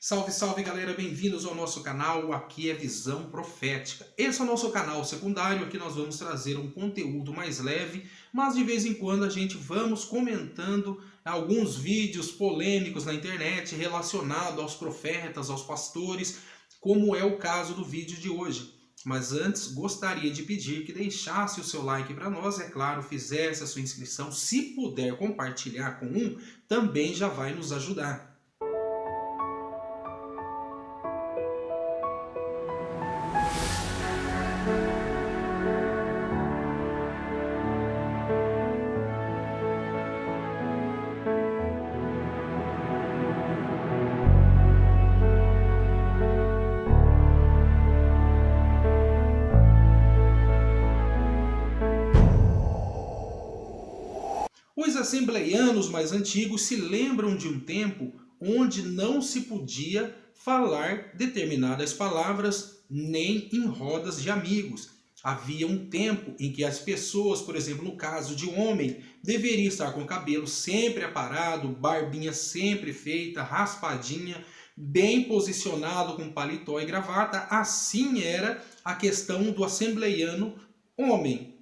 Salve, salve galera, bem-vindos ao nosso canal, aqui é Visão Profética. Esse é o nosso canal secundário, aqui nós vamos trazer um conteúdo mais leve, mas de vez em quando a gente vamos comentando alguns vídeos polêmicos na internet relacionados aos profetas, aos pastores, como é o caso do vídeo de hoje. Mas antes, gostaria de pedir que deixasse o seu like para nós, é claro, fizesse a sua inscrição, se puder compartilhar com um, também já vai nos ajudar. Os assembleianos mais antigos se lembram de um tempo onde não se podia falar determinadas palavras nem em rodas de amigos. Havia um tempo em que as pessoas, por exemplo, no caso de homem, deveria estar com o cabelo sempre aparado, barbinha sempre feita, raspadinha, bem posicionado com paletó e gravata. Assim era a questão do assembleiano homem.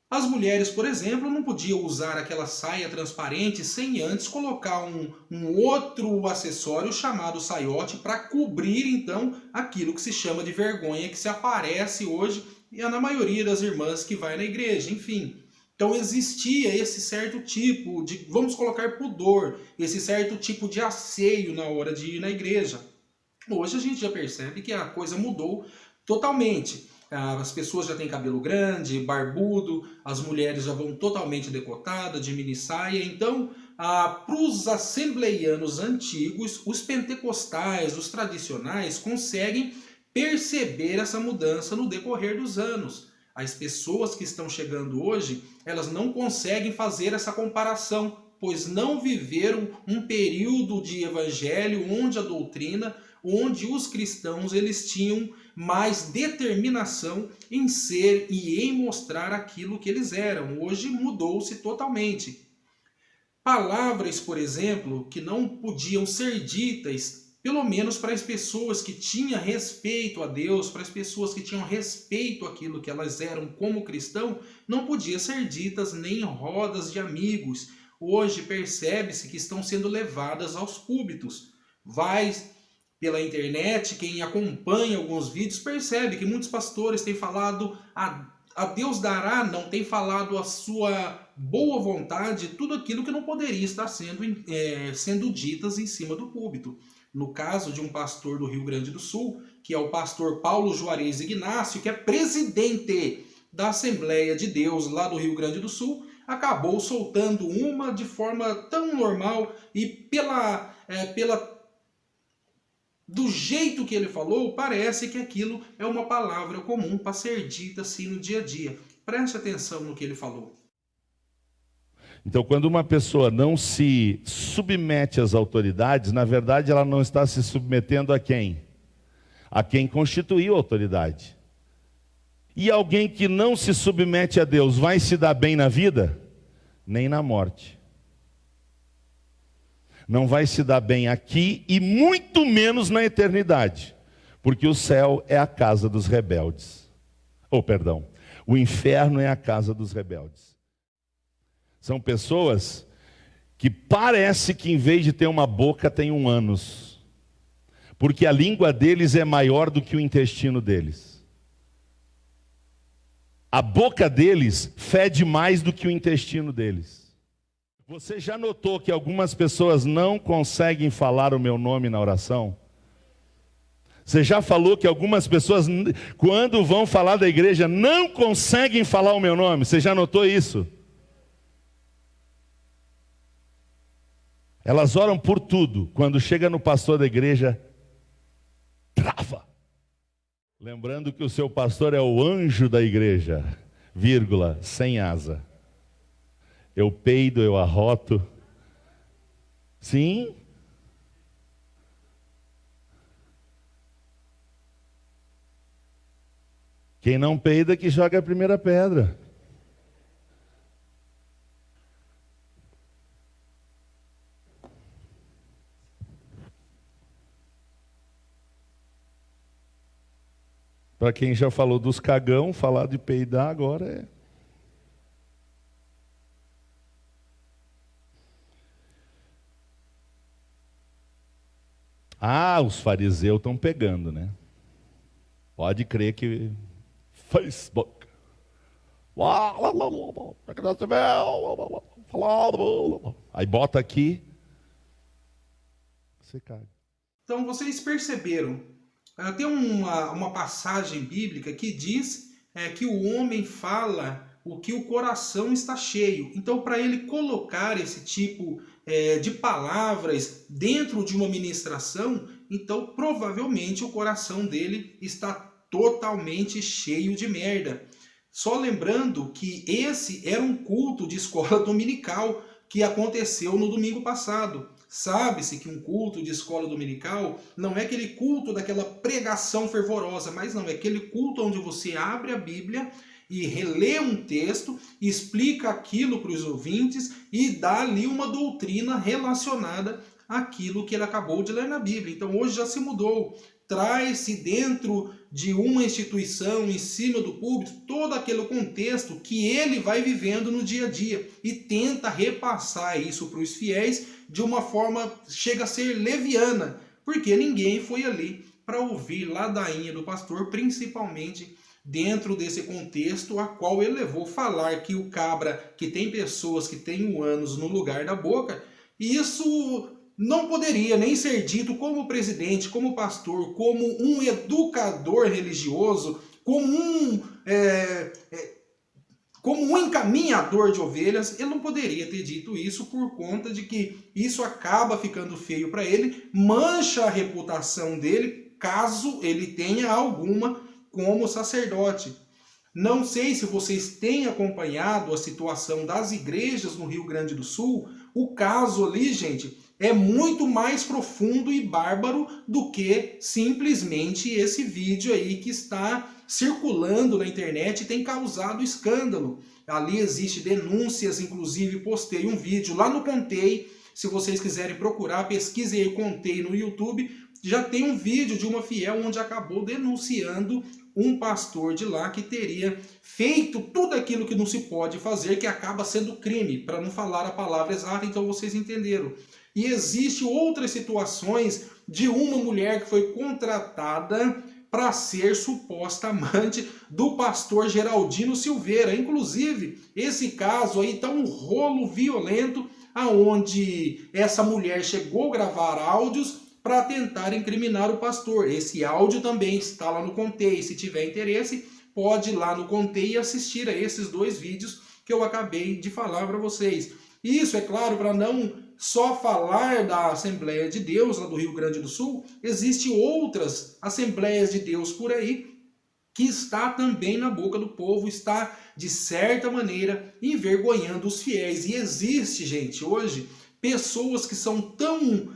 As mulheres, por exemplo, não podiam usar aquela saia transparente sem antes colocar um outro acessório chamado saiote para cobrir, então, aquilo que se chama de vergonha, que se aparece hoje e na maioria das irmãs que vai na igreja, enfim. Então existia esse certo tipo de, vamos colocar pudor, esse certo tipo de asseio na hora de ir na igreja. Hoje a gente já percebe que a coisa mudou totalmente. As pessoas já têm cabelo grande, barbudo, as mulheres já vão totalmente decotadas, de mini saia. Então, para os assembleianos antigos, os pentecostais, os tradicionais, conseguem perceber essa mudança no decorrer dos anos. As pessoas que estão chegando hoje, elas não conseguem fazer essa comparação, pois não viveram um período de evangelho onde a doutrina, onde os cristãos eles tinham mais determinação em ser e em mostrar aquilo que eles eram. Hoje mudou-se totalmente. Palavras, por exemplo, que não podiam ser ditas, pelo menos para as pessoas que tinham respeito a Deus, para as pessoas que tinham respeito àquilo que elas eram como cristão, não podiam ser ditas nem em rodas de amigos. Hoje percebe-se que estão sendo levadas aos púlpitos. Vai pela internet, quem acompanha alguns vídeos percebe que muitos pastores têm falado a Deus dará, não tem falado a sua boa vontade, tudo aquilo que não poderia estar sendo ditas em cima do púlpito. No caso de um pastor do Rio Grande do Sul, que é o pastor Paulo Juarez Ignácio, que é presidente da Assembleia de Deus lá do Rio Grande do Sul, acabou soltando uma de forma tão normal e do jeito que ele falou, parece que aquilo é uma palavra comum para ser dita assim no dia a dia. Preste atenção no que ele falou. Então, quando uma pessoa não se submete às autoridades, na verdade ela não está se submetendo a quem? A quem constituiu a autoridade. E alguém que não se submete a Deus vai se dar bem na vida? Nem na morte. Não vai se dar bem aqui e muito menos na eternidade, porque o céu é a casa dos rebeldes. O inferno é a casa dos rebeldes. São pessoas que parece que em vez de ter uma boca tem um ânus, porque a língua deles é maior do que o intestino deles. A boca deles fede mais do que o intestino deles. Você já notou que algumas pessoas não conseguem falar o meu nome na oração? Você já falou que algumas pessoas, quando vão falar da igreja, não conseguem falar o meu nome? Você já notou isso? Elas oram por tudo. Quando chega no pastor da igreja, trava. Lembrando que o seu pastor é o anjo da igreja, vírgula, sem asa. Eu peido, eu arroto. Sim. Quem não peida que joga a primeira pedra. Para quem já falou dos cagão, falar de peidar agora é... Ah, os fariseus estão pegando, né? Pode crer que... Facebook. Aí bota aqui, você caga. Então vocês perceberam, tem uma passagem bíblica que diz que o homem fala o que o coração está cheio. Então, para ele colocar esse tipo de palavras dentro de uma ministração, então provavelmente o coração dele está totalmente cheio de merda. Só lembrando que esse era um culto de escola dominical que aconteceu no domingo passado. Sabe-se que um culto de escola dominical não é aquele culto daquela pregação fervorosa, mas não, é aquele culto onde você abre a Bíblia e relê um texto, explica aquilo para os ouvintes e dá ali uma doutrina relacionada àquilo que ele acabou de ler na Bíblia. Então hoje já se mudou. Traz-se dentro de uma instituição, em cima do púlpito, todo aquele contexto que ele vai vivendo no dia a dia e tenta repassar isso para os fiéis de uma forma, chega a ser leviana, porque ninguém foi ali para ouvir ladainha do pastor, principalmente dentro desse contexto a qual ele levou falar que o cabra, que tem pessoas que têm o ânus no lugar da boca, isso não poderia nem ser dito como presidente, como pastor, como um educador religioso, como um encaminhador de ovelhas. Ele não poderia ter dito isso por conta de que isso acaba ficando feio para ele, mancha a reputação dele, caso ele tenha alguma como sacerdote. Não sei se vocês têm acompanhado a situação das igrejas no Rio Grande do Sul. O caso ali, gente, é muito mais profundo e bárbaro do que simplesmente esse vídeo aí que está circulando na internet e tem causado escândalo. Ali existe denúncias, inclusive postei um vídeo lá no Contei. Se vocês quiserem procurar, pesquisem aí Contei no YouTube. Já tem um vídeo de uma fiel onde acabou denunciando um pastor de lá que teria feito tudo aquilo que não se pode fazer, que acaba sendo crime, para não falar a palavra exata, então vocês entenderam. E existem outras situações de uma mulher que foi contratada para ser suposta amante do pastor Geraldino Silveira. Inclusive, esse caso aí está um rolo violento, aonde essa mulher chegou a gravar áudios para tentar incriminar o pastor. Esse áudio também está lá no Contei. Se tiver interesse, pode ir lá no Contei e assistir a esses dois vídeos que eu acabei de falar para vocês. Isso, é claro, para não só falar da Assembleia de Deus, lá do Rio Grande do Sul, existem outras Assembleias de Deus por aí, que está também na boca do povo, está, de certa maneira, envergonhando os fiéis. E existe, gente, hoje, pessoas que são tão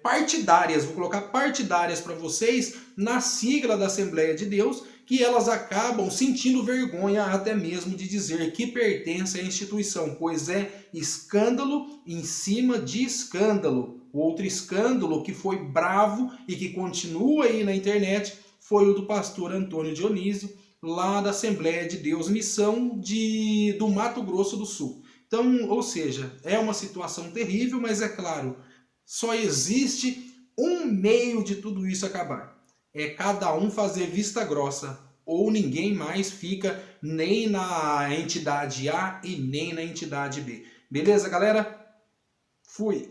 partidárias, vou colocar partidárias para vocês, na sigla da Assembleia de Deus, que elas acabam sentindo vergonha até mesmo de dizer que pertence à instituição, pois é escândalo em cima de escândalo. O outro escândalo que foi bravo e que continua aí na internet foi o do pastor Antônio Dionísio, lá da Assembleia de Deus Missão do Mato Grosso do Sul. Então, ou seja, é uma situação terrível, mas é claro, só existe um meio de tudo isso acabar. É cada um fazer vista grossa, ou ninguém mais fica nem na entidade A e nem na entidade B. Beleza, galera? Fui!